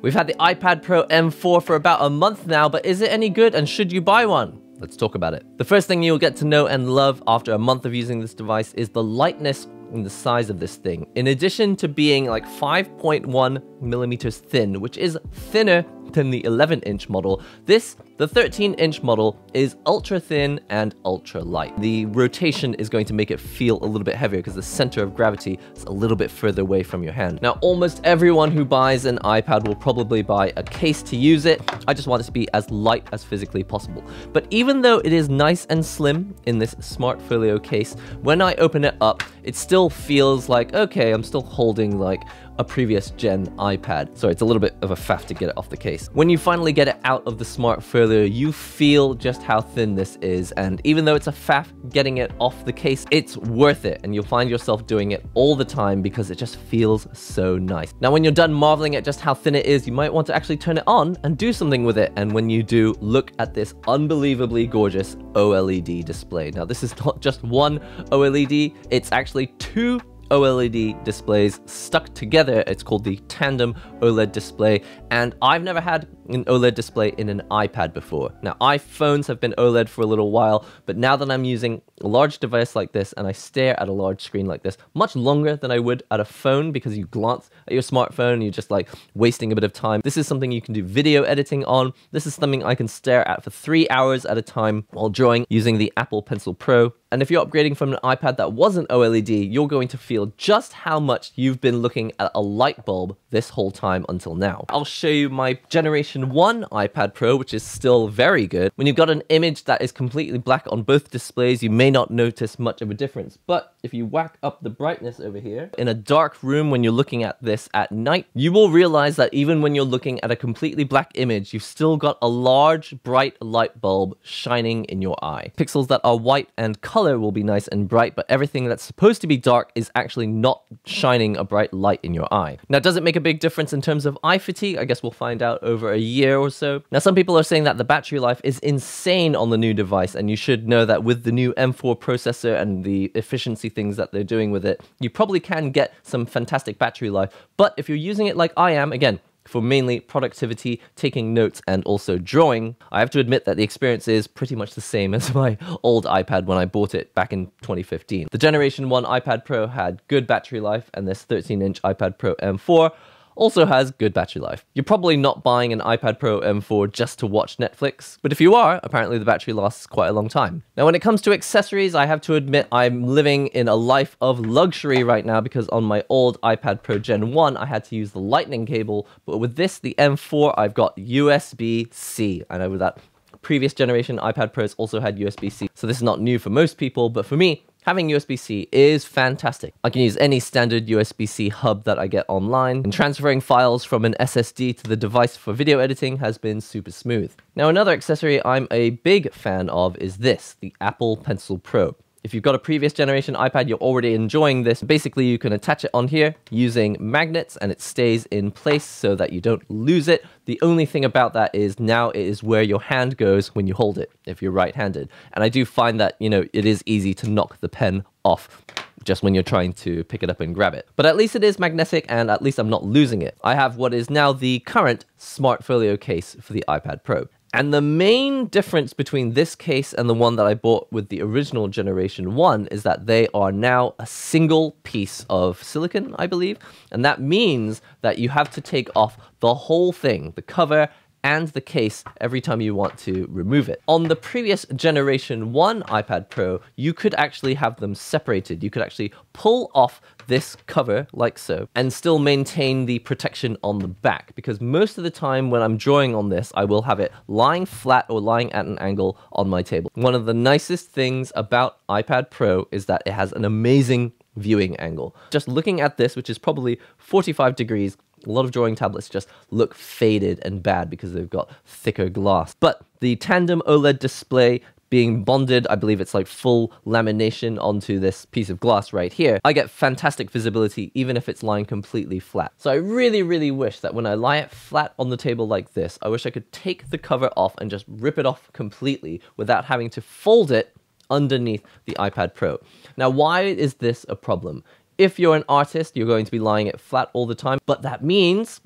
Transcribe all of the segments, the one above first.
We've had the iPad Pro M4 for about a month now, but is it any good and should you buy one? Let's talk about it. The first thing you'll get to know and love after a month of using this device is the lightness and the size of this thing. In addition to being like 5.1 millimeters thin, which is thinner than the 11-inch model, the 13-inch model is ultra thin and ultra light. The rotation is going to make it feel a little bit heavier because the center of gravity is a little bit further away from your hand. Now, almost everyone who buys an iPad will probably buy a case to use it. I just want it to be as light as physically possible. But even though it is nice and slim in this Smart Folio case, when I open it up, it still feels like, okay, I'm still holding like a previous gen iPad. Sorry, it's a little bit of a faff to get it off the case. When you finally get it out of the Smart Folio, you feel just how thin this is, and even though it's a faff getting it off the case, it's worth it, and you'll find yourself doing it all the time because it just feels so nice. Now, when you're done marveling at just how thin it is, you might want to actually turn it on and do something with it, and when you do, look at this unbelievably gorgeous OLED display. Now, this is not just one OLED, it's actually two OLED displays stuck together. It's called the tandem OLED display, and I've never had an OLED display in an iPad before. Now, iPhones have been OLED for a little while, but now that I'm using a large device like this and I stare at a large screen like this much longer than I would at a phone, because you glance at your smartphone and you're just like wasting a bit of time. This is something you can do video editing on. This is something I can stare at for 3 hours at a time while drawing using the Apple Pencil Pro. And if you're upgrading from an iPad that wasn't OLED, you're going to feel just how much you've been looking at a light bulb this whole time until now. I'll show you my Generation 1 iPad Pro, which is still very good. When you've got an image that is completely black on both displays, you may not notice much of a difference. But if you whack up the brightness over here, in a dark room when you're looking at this at night, you will realize that even when you're looking at a completely black image, you've still got a large, bright light bulb shining in your eye. Pixels that are white and color will be nice and bright, but everything that's supposed to be dark is actually not shining a bright light in your eye. Now, does it make a big difference in terms of eye fatigue? I guess we'll find out over a year or so. Now, some people are saying that the battery life is insane on the new device, and you should know that with the new M4 processor and the efficiency things that they're doing with it, you probably can get some fantastic battery life. But if you're using it like I am, again, for mainly productivity, taking notes, and also drawing, I have to admit that the experience is pretty much the same as my old iPad when I bought it back in 2015. The Generation 1 iPad Pro had good battery life, and this 13-inch iPad Pro M4 also has good battery life. You're probably not buying an iPad Pro M4 just to watch Netflix, but if you are, apparently the battery lasts quite a long time. Now, when it comes to accessories, I have to admit I'm living in a life of luxury right now, because on my old iPad Pro Gen 1, I had to use the lightning cable, but with this, the M4, I've got USB-C. I know that previous generation iPad Pros also had USB-C, so this is not new for most people, but for me, having USB-C is fantastic. I can use any standard USB-C hub that I get online, and transferring files from an SSD to the device for video editing has been super smooth. Now, another accessory I'm a big fan of is this, the Apple Pencil Pro. If you've got a previous generation iPad, you're already enjoying this. Basically, you can attach it on here using magnets, and it stays in place so that you don't lose it. The only thing about that is now it is where your hand goes when you hold it, if you're right-handed. And I do find that, you know, it is easy to knock the pen off just when you're trying to pick it up and grab it. But at least it is magnetic, and at least I'm not losing it. I have what is now the current Smart Folio case for the iPad Pro. And the main difference between this case and the one that I bought with the original Generation 1 is that they are now a single piece of silicon, I believe. And that means that you have to take off the whole thing, the cover and the case, every time you want to remove it. On the previous Generation 1 iPad Pro, you could actually have them separated. You could actually pull off this cover like so and still maintain the protection on the back, because most of the time when I'm drawing on this, I will have it lying flat or lying at an angle on my table. One of the nicest things about iPad Pro is that it has an amazing viewing angle. Just looking at this, which is probably 45 degrees, a lot of drawing tablets just look faded and bad because they've got thicker glass. But the tandem OLED display being bonded, I believe it's like full lamination onto this piece of glass right here, I get fantastic visibility even if it's lying completely flat. So I really, really wish that when I lie it flat on the table like this, I wish I could take the cover off and just rip it off completely without having to fold it underneath the iPad Pro. Now, why is this a problem? If you're an artist, you're going to be lying it flat all the time, but that means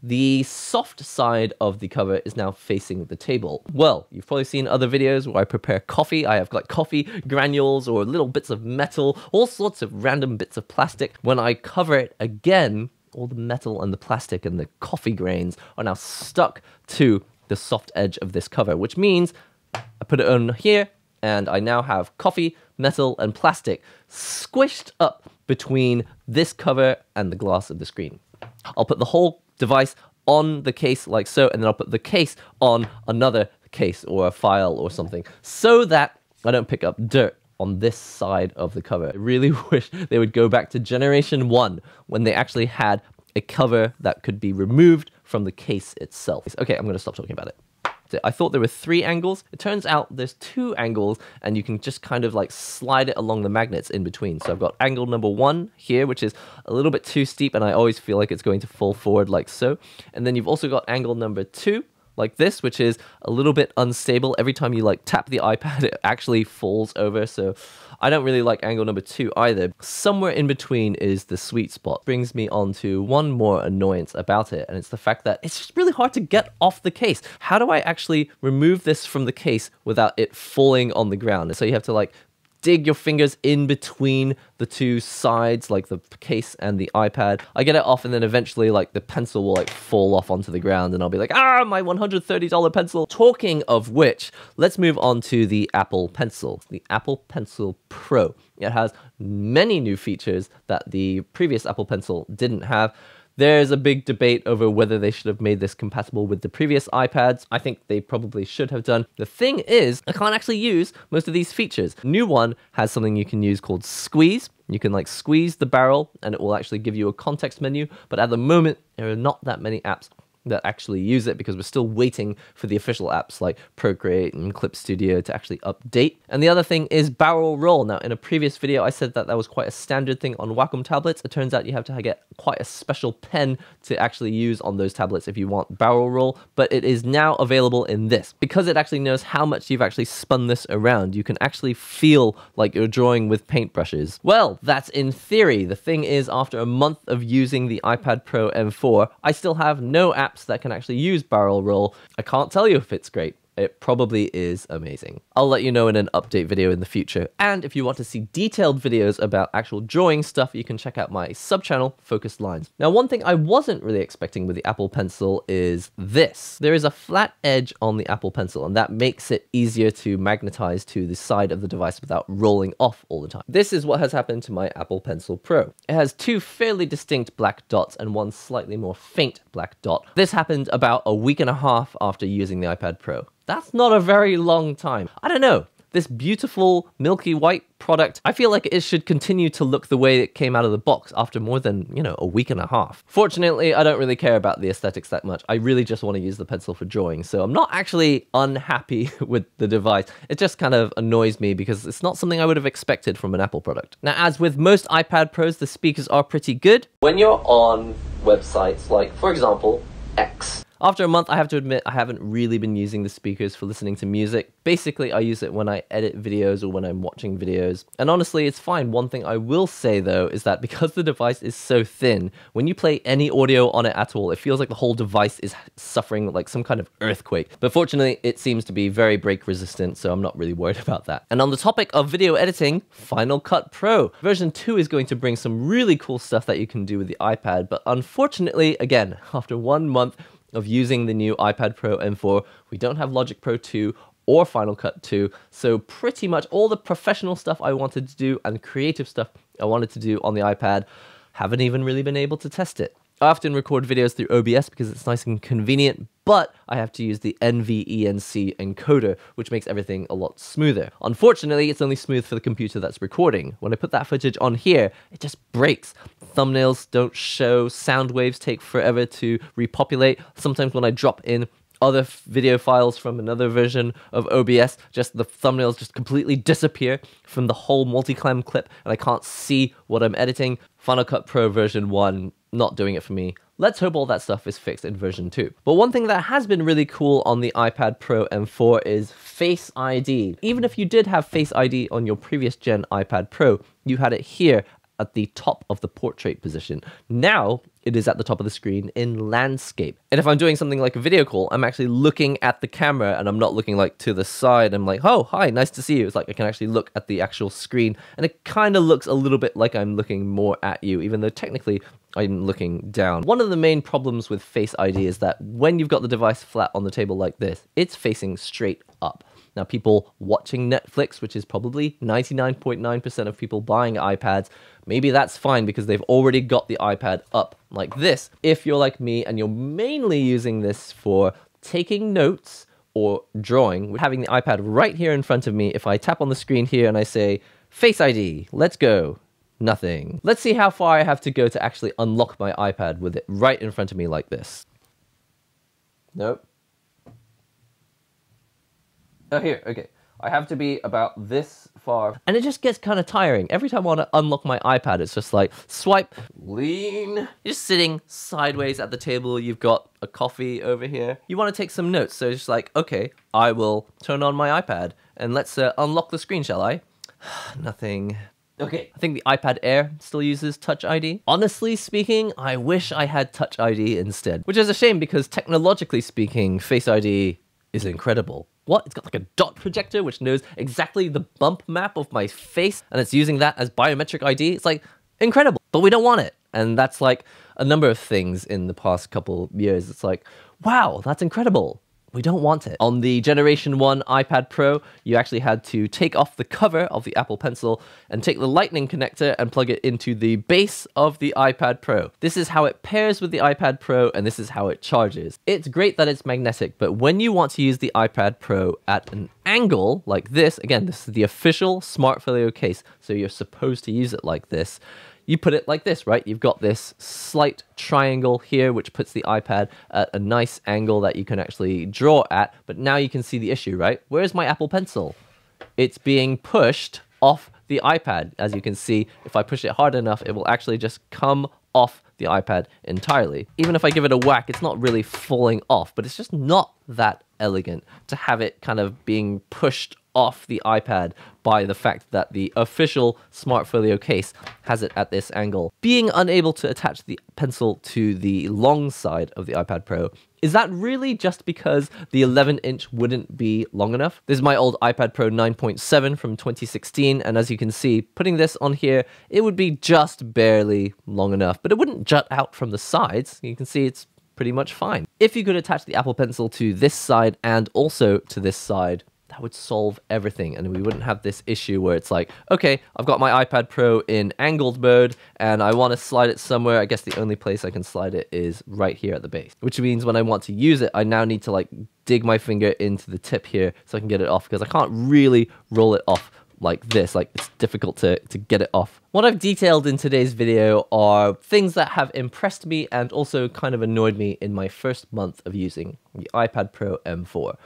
the soft side of the cover is now facing the table. Well, you've probably seen other videos where I prepare coffee. I have like coffee granules or little bits of metal, all sorts of random bits of plastic. When I cover it again, all the metal and the plastic and the coffee grains are now stuck to the soft edge of this cover, which means I put it on here and I now have coffee, metal, and plastic squished up between this cover and the glass of the screen. I'll put the whole device on the case like so, and then I'll put the case on another case or a file or something so that I don't pick up dirt on this side of the cover. I really wish they would go back to generation 1 when they actually had a cover that could be removed from the case itself. Okay, I'm going to stop talking about it. I thought there were 3 angles. It turns out there's 2 angles, and you can just kind of like slide it along the magnets in between. So I've got angle number 1 here, which is a little bit too steep, and I always feel like it's going to fall forward like so. And then you've also got angle number 2, like this, which is a little bit unstable. Every time you like tap the iPad, it actually falls over. So I don't really like angle number 2 either. Somewhere in between is the sweet spot. Brings me on to one more annoyance about it, and it's the fact that it's just really hard to get off the case. How do I actually remove this from the case without it falling on the ground? So you have to like dig your fingers in between the 2 sides, like the case and the iPad. I get it off, and then eventually like the pencil will like fall off onto the ground, and I'll be like, ah, my $130 pencil. Talking of which, let's move on to the Apple Pencil. The Apple Pencil Pro. It has many new features that the previous Apple Pencil didn't have. There's a big debate over whether they should have made this compatible with the previous iPads. I think they probably should have done. The thing is, I can't actually use most of these features. New one has something you can use called Squeeze. You can like squeeze the barrel and it will actually give you a context menu. But at the moment, there are not that many apps that actually use it because we're still waiting for the official apps like Procreate and ClipStudio to actually update. And the other thing is barrel roll. Now, in a previous video, I said that that was quite a standard thing on Wacom tablets. It turns out you have to get quite a special pen to actually use on those tablets if you want barrel roll, but it is now available in this. Because it actually knows how much you've actually spun this around, you can actually feel like you're drawing with paintbrushes. Well, that's in theory. The thing is, after a month of using the iPad Pro M4, I still have no apps that can actually use barrel roll. I can't tell you if it's great. It probably is amazing. I'll let you know in an update video in the future. And if you want to see detailed videos about actual drawing stuff, you can check out my sub-channel, Focused Lines. Now, one thing I wasn't really expecting with the Apple Pencil is this. There is a flat edge on the Apple Pencil, and that makes it easier to magnetize to the side of the device without rolling off all the time. This is what has happened to my Apple Pencil Pro. It has 2 fairly distinct black dots and 1 slightly more faint black dot. This happened about a week and a half after using the iPad Pro. That's not a very long time. I don't know. This beautiful milky white product, I feel like it should continue to look the way it came out of the box after more than, a week and a half. Fortunately, I don't really care about the aesthetics that much. I really just want to use the pencil for drawing, so I'm not actually unhappy with the device. It just kind of annoys me because it's not something I would have expected from an Apple product. Now, as with most iPad Pros, the speakers are pretty good. When you're on websites like, for example, X, after a month, I have to admit, I haven't really been using the speakers for listening to music. Basically, I use it when I edit videos or when I'm watching videos. And honestly, it's fine. One thing I will say, though, is that because the device is so thin, when you play any audio on it at all, it feels like the whole device is suffering like some kind of earthquake. But fortunately, it seems to be very break resistant, so I'm not really worried about that. And on the topic of video editing, Final Cut Pro. Version 2 is going to bring some really cool stuff that you can do with the iPad. But unfortunately, again, after 1 month, of using the new iPad Pro M4, we don't have Logic Pro 2 or Final Cut 2, so pretty much all the professional stuff I wanted to do and creative stuff I wanted to do on the iPad, haven't even really been able to test it. I often record videos through OBS because it's nice and convenient, but I have to use the NVENC encoder, which makes everything a lot smoother. Unfortunately, it's only smooth for the computer that's recording. When I put that footage on here, it just breaks. Thumbnails don't show, sound waves take forever to repopulate. Sometimes when I drop in other video files from another version of OBS, just the thumbnails just completely disappear from the whole multi-clam clip, and I can't see what I'm editing. Final Cut Pro version 1, not doing it for me. Let's hope all that stuff is fixed in version 2. But one thing that has been really cool on the iPad Pro M4 is Face ID. Even if you did have Face ID on your previous gen iPad Pro, you had it here at the top of the portrait position. Now, it is at the top of the screen in landscape. And if I'm doing something like a video call, I'm actually looking at the camera and I'm not looking like to the side. I'm like, oh, hi, nice to see you. It's like I can actually look at the actual screen, and it kind of looks a little bit like I'm looking more at you, even though technically I'm looking down. One of the main problems with Face ID is that when you've got the device flat on the table like this, it's facing straight up. Now, people watching Netflix, which is probably 99.9% of people buying iPads, maybe that's fine because they've already got the iPad up like this. If you're like me and you're mainly using this for taking notes or drawing, having the iPad right here in front of me, if I tap on the screen here and I say, Face ID, let's go. Nothing. Let's see how far I have to go to actually unlock my iPad with it right in front of me like this. Nope. Oh, here, okay. I have to be about this far. And it just gets kind of tiring. Every time I want to unlock my iPad, it's just like, swipe, lean. You're just sitting sideways at the table. You've got a coffee over here. You want to take some notes. So it's just like, okay, I will turn on my iPad and let's unlock the screen, shall I? Nothing. Okay, I think the iPad Air still uses Touch ID. Honestly speaking, I wish I had Touch ID instead, which is a shame because technologically speaking, Face ID is incredible. What? It's got like a dot projector which knows exactly the bump map of my face and it's using that as biometric ID. It's like incredible, but we don't want it. And that's like a number of things in the past couple years. It's like, wow, that's incredible. We don't want it. On the Generation 1 iPad Pro, you actually had to take off the cover of the Apple Pencil and take the lightning connector and plug it into the base of the iPad Pro. This is how it pairs with the iPad Pro, and this is how it charges. It's great that it's magnetic, but when you want to use the iPad Pro at an angle like this, again, this is the official Smart Folio case, so you're supposed to use it like this. You put it like this, right? You've got this slight triangle here, which puts the iPad at a nice angle that you can actually draw at. But now you can see the issue, right? Where's my Apple Pencil? It's being pushed off the iPad. As you can see, if I push it hard enough, it will actually just come off the iPad entirely. Even if I give it a whack, it's not really falling off, but it's just not that elegant to have it kind of being pushed off the iPad by the fact that the official Smart Folio case has it at this angle. Being unable to attach the pencil to the long side of the iPad Pro, is that really just because the 11-inch wouldn't be long enough? This is my old iPad Pro 9.7 from 2016, and as you can see, putting this on here, it would be just barely long enough, but it wouldn't jut out from the sides. You can see it's pretty much fine. If you could attach the Apple Pencil to this side and also to this side, that would solve everything, and we wouldn't have this issue where it's like, okay, I've got my iPad Pro in angled mode and I want to slide it somewhere. I guess the only place I can slide it is right here at the base, which means when I want to use it, I now need to like dig my finger into the tip here so I can get it off, because I can't really roll it off like this. Like, it's difficult to get it off. What I've detailed in today's video are things that have impressed me and also kind of annoyed me in my first month of using the iPad Pro M4.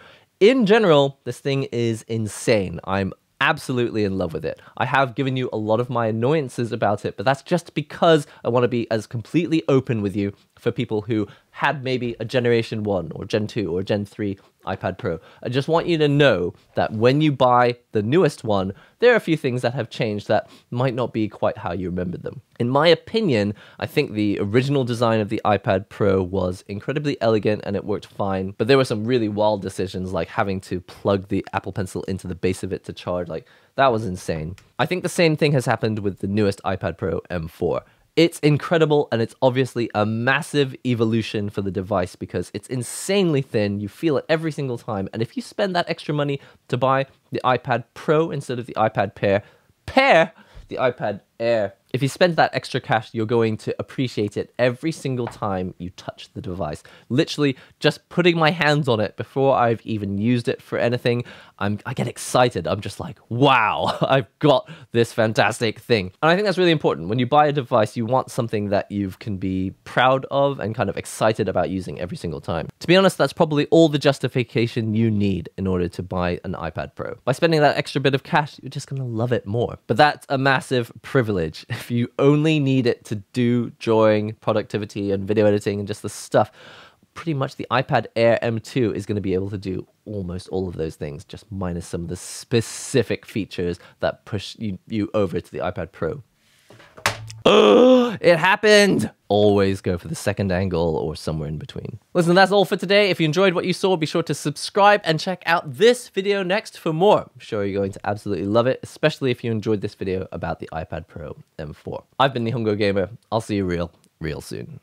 In general, this thing is insane. I'm absolutely in love with it. I have given you a lot of my annoyances about it, but that's just because I want to be as completely open with you for people who had maybe a Generation 1 or Gen 2 or Gen 3 iPad Pro. I just want you to know that when you buy the newest one, there are a few things that have changed that might not be quite how you remembered them. In my opinion, I think the original design of the iPad Pro was incredibly elegant and it worked fine, but there were some really wild decisions like having to plug the Apple Pencil into the base of it to charge. Like, that was insane. I think the same thing has happened with the newest iPad Pro M4. It's incredible, and it's obviously a massive evolution for the device because it's insanely thin. You feel it every single time. And if you spend that extra money to buy the iPad Pro instead of the iPad the iPad Air, if you spend that extra cash, you're going to appreciate it every single time you touch the device. Literally, just putting my hands on it before I've even used it for anything, I get excited. I'm just like, wow, I've got this fantastic thing. And I think that's really important. When you buy a device, you want something that you can be proud of and kind of excited about using every single time. To be honest, that's probably all the justification you need in order to buy an iPad Pro. By spending that extra bit of cash, you're just gonna love it more. But that's a massive privilege. If you only need it to do drawing, productivity, and video editing and just the stuff, pretty much the iPad Air M2 is going to be able to do almost all of those things, just minus some of the specific features that push you over to the iPad Pro. It happened! Always go for the second angle or somewhere in between. Listen, that's all for today. If you enjoyed what you saw, be sure to subscribe and check out this video next for more. I'm sure you're going to absolutely love it, especially if you enjoyed this video about the iPad Pro M4. I've been NihongoGamer. I'll see you real soon.